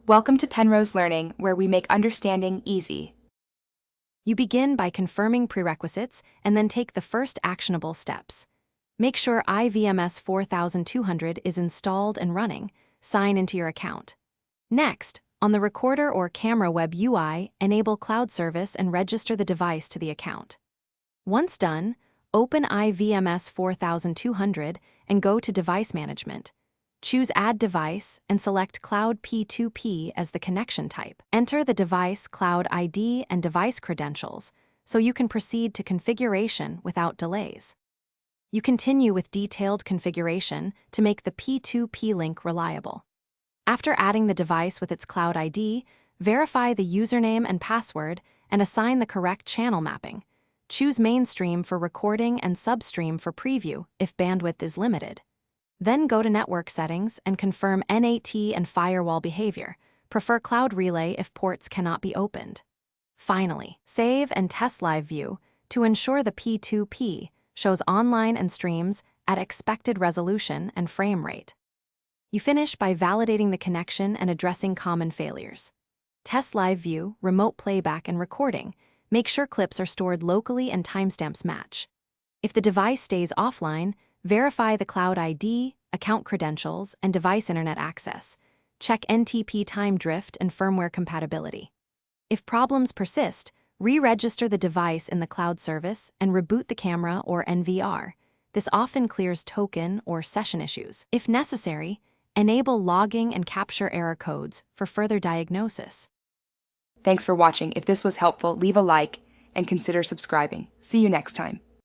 Welcome to Penrose Learning, where we make understanding easy. You begin by confirming prerequisites and then take the first actionable steps. Make sure Ivms 4200 is installed and running. Sign into your account. Next, on the recorder or camera web UI, enable cloud service and register the device to the account. Once done, open Ivms 4200 and go to Device Management. Choose Add Device and select Cloud P2p as the connection type. Enter the device Cloud ID and device credentials so you can proceed to configuration without delays. You continue with detailed configuration to make the P2p link reliable. After adding the device with its Cloud ID, verify the username and password and assign the correct channel mapping. Choose mainstream for recording and substream for preview if bandwidth is limited. Then go to Network Settings and confirm NAT and firewall behavior. Prefer Cloud Relay if ports cannot be opened. Finally, save and test Live View to ensure the P2p shows online and streams at expected resolution and frame rate. You finish by validating the connection and addressing common failures. Test Live View, remote playback, and recording. Make sure clips are stored locally and timestamps match. If the device stays offline, verify the Cloud ID, account credentials, and device internet access. Check NTP time drift and firmware compatibility. If problems persist, re-register the device in the cloud service and reboot the camera or NVR. This often clears token or session issues. If necessary, enable logging and capture error codes for further diagnosis. Thanks for watching. If this was helpful, leave a like and consider subscribing. See you next time.